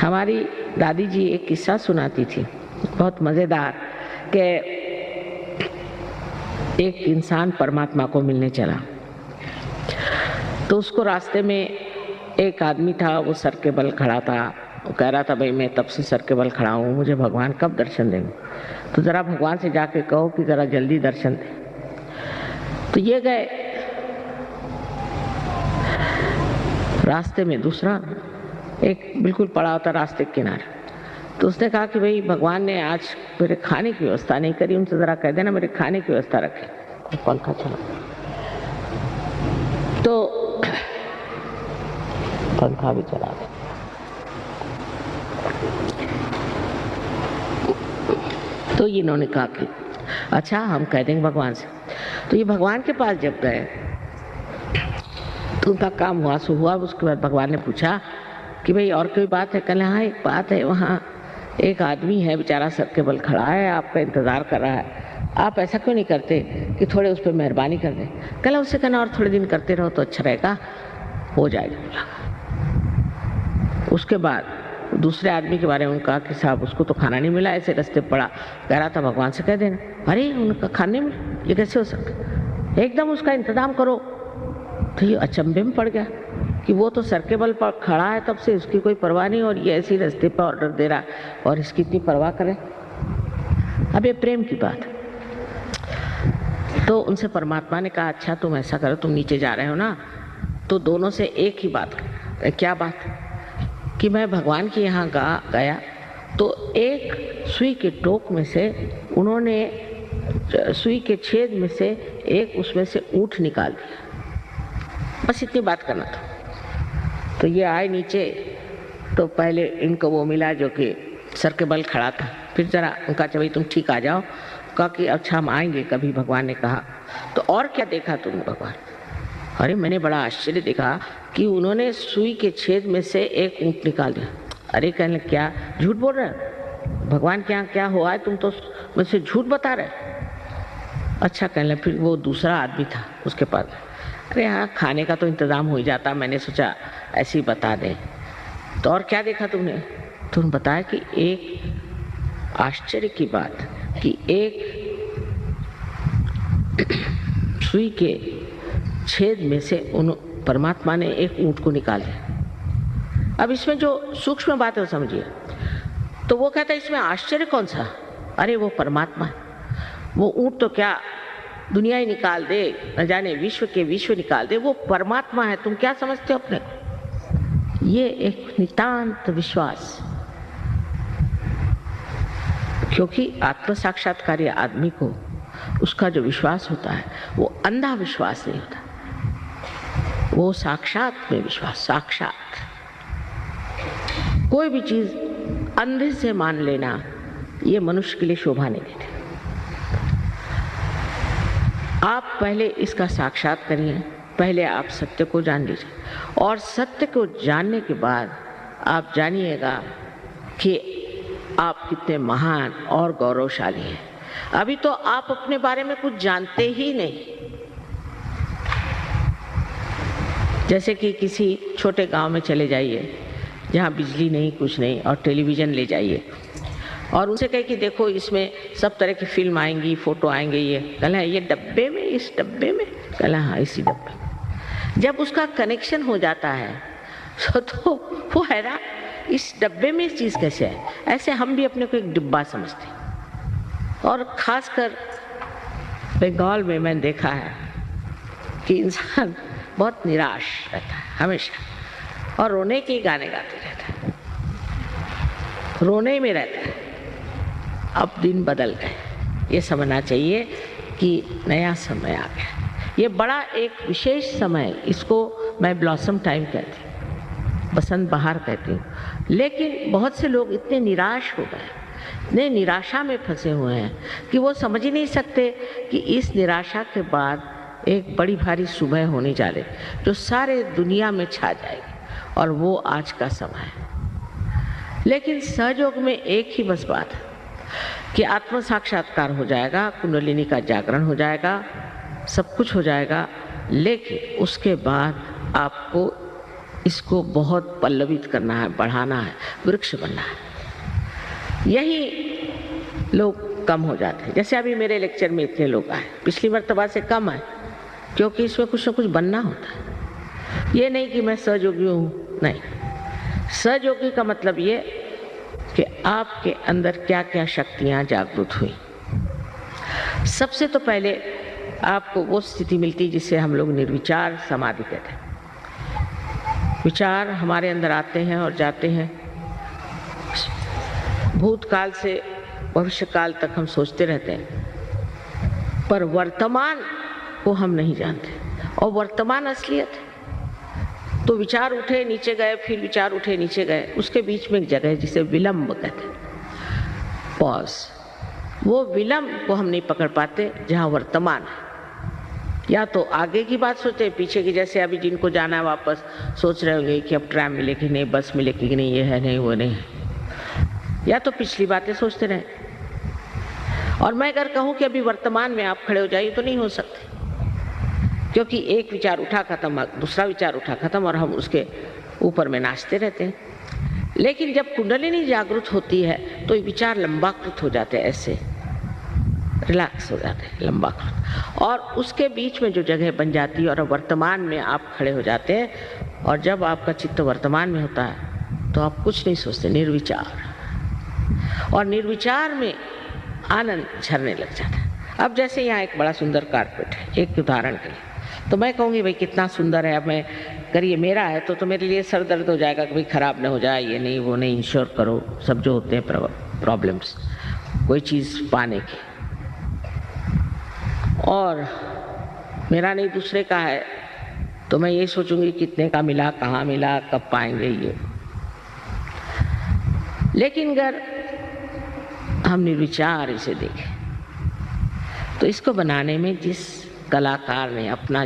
हमारी दादी जी एक किस्सा सुनाती थी, बहुत मज़ेदार, कि एक इंसान परमात्मा को मिलने चला तो उसको रास्ते में एक आदमी था, वो सर के बल खड़ा था। वो कह रहा था, भाई मैं तब से सर के बल खड़ा हूँ, मुझे भगवान कब दर्शन देंगे, तो ज़रा भगवान से जाके कहो कि ज़रा जल्दी दर्शन दे। तो ये गए, रास्ते में दूसरा एक बिल्कुल पड़ा होता रास्ते के किनारे, तो उसने कहा कि भाई भगवान ने आज मेरे खाने की व्यवस्था नहीं करी, उनसे ज़रा कह देना मेरे खाने की व्यवस्था रखे। पंखा चला तो पंखा भी चला गया। तो इन्होंने कहा कि अच्छा हम कह देंगे भगवान से। तो ये भगवान के पास जब गए तो उनका काम हुआ सो हुआ। उसके बाद भगवान ने पूछा कि भाई और कोई बात है? कहले हाँ एक बात है, वहाँ एक आदमी है बेचारा सर के बल खड़ा है, आपका इंतज़ार कर रहा है, आप ऐसा क्यों नहीं करते कि थोड़े उस पर मेहरबानी कर दें? कहला उससे कहना और थोड़े दिन करते रहो तो अच्छा रहेगा, हो जाएगा। उसके बाद दूसरे आदमी के बारे में उनका कि साहब उसको तो खाना नहीं मिला, ऐसे रास्ते पड़ा, कह रहा था भगवान से कह देना। अरे उनका खाने मिला, ये कैसे हो सकता, एकदम उसका इंतजाम करो। तो ये अचंभे में पड़ गया कि वो तो सर के बल पर खड़ा है तब से, उसकी कोई परवाह नहीं, और ये ऐसी रास्ते पर ऑर्डर दे रहा और इसकी इतनी परवाह करें। अब ये प्रेम की बात है। तो उनसे परमात्मा ने कहा अच्छा तुम ऐसा करो, तुम नीचे जा रहे हो ना, तो दोनों से एक ही बात कर। क्या बात? कि मैं भगवान के यहाँ गया तो एक सुई के टोक में से उन्होंने सुई के छेद में से एक उसमें से ऊँट निकाल दिया, बस इतनी बात करना था। तो ये आए नीचे, तो पहले इनको वो मिला जो कि सर के बल खड़ा था, फिर जरा उनका भाई तुम ठीक आ जाओ, कहा कि अच्छा हम आएंगे कभी। भगवान ने कहा तो और क्या देखा तुमने? भगवान, अरे मैंने बड़ा आश्चर्य देखा कि उन्होंने सुई के छेद में से एक ऊँट निकाल दिया। अरे कहने क्या झूठ बोल रहे हो, भगवान के यहाँ क्या हुआ है, तुम तो मुझसे झूठ बता रहे। अच्छा कहने फिर वो दूसरा आदमी था उसके पास, अरे हाँ खाने का तो इंतज़ाम हो ही जाता, मैंने सोचा ऐसे ही बता दें। तो और क्या देखा तुमने? तुमने बताया कि एक आश्चर्य की बात कि एक सुई के छेद में से उन परमात्मा ने एक ऊँट को निकाल दिया। अब इसमें जो सूक्ष्म बात है वो समझिए। तो वो कहता है इसमें आश्चर्य कौन सा? अरे वो परमात्मा है, वो ऊँट तो क्या दुनिया ही निकाल दे, न जाने विश्व के विश्व निकाल दे, वो परमात्मा है, तुम क्या समझते हो अपने को? ये एक नितांत विश्वास, क्योंकि आत्म साक्षात्कारी आदमी को उसका जो विश्वास होता है वो अंधा विश्वास नहीं होता, वो साक्षात में विश्वास। साक्षात कोई भी चीज अंधे से मान लेना ये मनुष्य के लिए शोभा नहीं देती। आप पहले इसका साक्षात करिए, पहले आप सत्य को जान लीजिए, और सत्य को जानने के बाद आप जानिएगा कि आप कितने महान और गौरवशाली हैं। अभी तो आप अपने बारे में कुछ जानते ही नहीं। जैसे कि किसी छोटे गांव में चले जाइए जहाँ बिजली नहीं कुछ नहीं, और टेलीविज़न ले जाइए और उनसे कहे कि देखो इसमें सब तरह की फिल्म आएंगी, फोटो आएंगे, ये कहला ये डब्बे में, इस डब्बे में, कहला हाँ इसी डब्बे में। जब उसका कनेक्शन हो जाता है तो वो हैरान, इस डब्बे में इस चीज़ कैसे है? ऐसे हम भी अपने को एक डिब्बा समझते हैं। और ख़ासकर बंगाल में मैंने देखा है कि इंसान बहुत निराश रहता है हमेशा, और रोने के गाने गाते रहता है, रोने में रहता है। अब दिन बदल गए, ये समझना चाहिए कि नया समय आ गया। ये बड़ा एक विशेष समय, इसको मैं ब्लॉसम टाइम कहती हूँ, बसंत बहार कहती हूँ। लेकिन बहुत से लोग इतने निराश हो गए, इतने निराशा में फंसे हुए हैं कि वो समझ ही नहीं सकते कि इस निराशा के बाद एक बड़ी भारी सुबह होने जा रही जो सारे दुनिया में छा जाएगी, और वो आज का समय है। लेकिन सहयोग में एक ही बस बात है कि आत्म साक्षात्कार हो जाएगा, कुंडलिनी का जागरण हो जाएगा, सब कुछ हो जाएगा, लेकिन उसके बाद आपको इसको बहुत पल्लवित करना है, बढ़ाना है, वृक्ष बनना है। यही लोग कम हो जाते हैं। जैसे अभी मेरे लेक्चर में इतने लोग आए, पिछली मर्तबा से कम है, क्योंकि इसमें कुछ ना कुछ बनना होता है। ये नहीं कि मैं सहयोगी हूँ, नहीं। सहयोगी का मतलब ये कि आपके अंदर क्या क्या शक्तियाँ जागृत हुई। सबसे तो पहले आपको वो स्थिति मिलती जिसे हम लोग निर्विचार समाधि कहते हैं। विचार हमारे अंदर आते हैं और जाते हैं। भूतकाल से भविष्यकाल तक हम सोचते रहते हैं, पर वर्तमान को हम नहीं जानते, और वर्तमान असलियत है। तो विचार उठे नीचे गए, फिर विचार उठे नीचे गए, उसके बीच में एक जगह है जिसे विलंब कहते हैं, पॉज। वो विलंब को हम नहीं पकड़ पाते जहाँ वर्तमान है। या तो आगे की बात सोचते, पीछे की, जैसे अभी जिनको जाना है वापस सोच रहे होंगे कि अब ट्रैम मिलेगी नहीं, बस मिलेगी कि नहीं, ये है नहीं, वो नहीं। या तो पिछली बातें सोचते रहे। और मैं अगर कहूँ कि अभी वर्तमान में आप खड़े हो जाइए, तो नहीं हो सकते, क्योंकि एक विचार उठा खत्म, दूसरा विचार उठा खत्म, और हम उसके ऊपर में नाचते रहते हैं। लेकिन जब कुंडलिनी जागृत होती है तो ये विचार लंबाकृत हो जाते हैं, ऐसे रिलैक्स हो जाते हैं, लंबाकृत, और उसके बीच में जो जगह बन जाती है और वर्तमान में आप खड़े हो जाते हैं। और जब आपका चित्त वर्तमान में होता है तो आप कुछ नहीं सोचते, निर्विचार। और निर्विचार में आनंद झरने लग जाता है। अब जैसे यहाँ एक बड़ा सुंदर कारपेट है, एक उदाहरण के लिए, तो मैं कहूँगी भाई कितना सुंदर है, अब मैं करिए, मेरा है तो मेरे लिए सर दर्द हो जाएगा कि भाई खराब ना हो जाए, ये नहीं वो नहीं, इंश्योर करो, सब जो होते हैं प्रॉब्लम्स कोई चीज़ पाने की। और मेरा नहीं दूसरे का है, तो मैं ये सोचूंगी कितने का मिला, कहाँ मिला, कब पाएंगे ये। लेकिन अगर हम निर्विचार इसे देखें तो इसको बनाने में जिस कलाकार ने अपना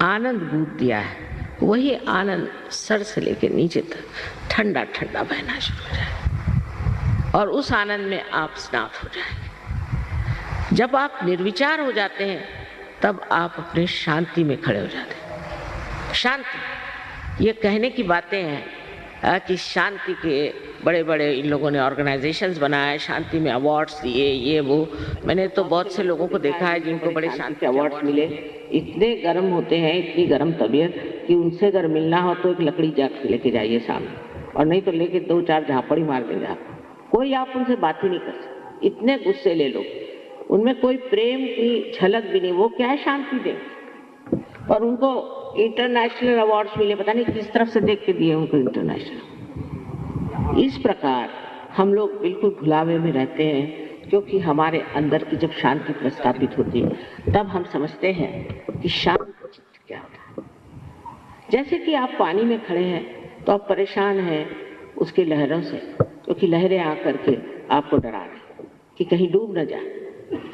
आनंद बूंद दिया है, वही आनंद सर से लेकर नीचे तक ठंडा ठंडा बहना शुरू हो जाए, और उस आनंद में आप स्नात हो जाएंगे। जब आप निर्विचार हो जाते हैं तब आप अपने शांति में खड़े हो जाते हैं। शांति, ये कहने की बातें हैं कि शांति के बड़े बड़े इन लोगों ने ऑर्गेनाइजेशंस बनाए, शांति में अवार्ड्स दिए, ये वो। मैंने तो बहुत से लोगों को देखा है जिनको बड़े शांति अवार्ड्स मिले। इतने गर्म होते हैं, इतनी गर्म तबीयत कि उनसे अगर मिलना हो तो एक लकड़ी जाके लेके जाइए सामने, और नहीं तो लेके 2-4 झापड़ ही मार देंगे आपको। कोई आप उनसे बात ही नहीं कर सकते, इतने गुस्से ले लो, उनमें कोई प्रेम की झलक भी नहीं। वो क्या है, शांति दे। और उनको इंटरनेशनल अवार्ड्स मिले, पता नहीं किस तरफ से देख के दिए उनको इंटरनेशनल। इस प्रकार हम लोग बिल्कुल भुलावे में रहते हैं, क्योंकि हमारे अंदर की जब शांति प्रस्थापित होती है तब हम समझते हैं कि शांत चित्त क्या होता है। जैसे कि आप पानी में खड़े हैं तो आप परेशान हैं उसकी लहरों से, क्योंकि लहरें आकर के आपको डरा रही कि कहीं डूब न जाए।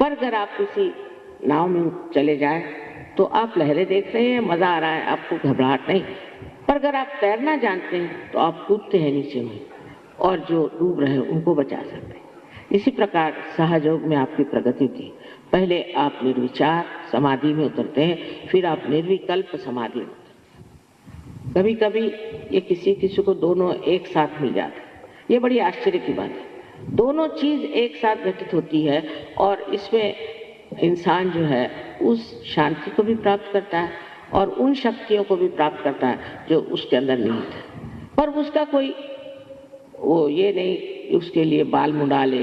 पर अगर आप किसी नाव में चले जाए तो आप लहरें देख रहे हैं, मजा आ रहा है, आपको घबराहट नहीं। पर अगर आप तैरना जानते हैं तो आप कूदते हैं नीचे में, और जो डूब रहे हैं उनको बचा सकते हैं। इसी प्रकार सहयोग में आपकी प्रगति थी। पहले आप निर्विचार समाधि में उतरते हैं, फिर आप निर्विकल्प समाधि में उतरते हैं। कभी कभी ये किसी को दोनों एक साथ मिल जाते हैं। ये बड़ी आश्चर्य की बात है, दोनों चीज एक साथ घटित होती है, और इसमें इंसान जो है उस शांति को भी प्राप्त करता है और उन शक्तियों को भी प्राप्त करता है जो उसके अंदर निहित है। पर उसका कोई वो ये नहीं कि उसके लिए बाल मुंडा ले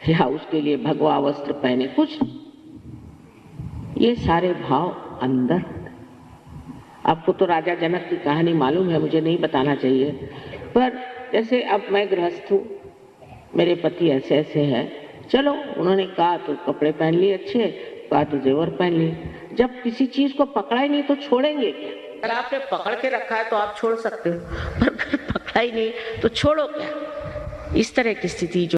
या उसके लिए भगवा वस्त्र पहने, कुछ ये सारे भाव अंदर होते हैं। आपको तो राजा जनक की कहानी मालूम है, मुझे नहीं बताना चाहिए, पर जैसे अब मैं गृहस्थ हूँ, मेरे पति ऐसे ऐसे हैं, चलो उन्होंने कहा तो कपड़े पहन लिए अच्छे, कहा तो जेवर पहन लिए। जब किसी चीज को पकड़ा ही नहीं तो छोड़ेंगे क्या? अगर आपने पकड़ के रखा है तो आप छोड़ सकते हो, पर अगर पकड़ा ही नहीं तो छोड़ो क्या? इस तरह की स्थिति जो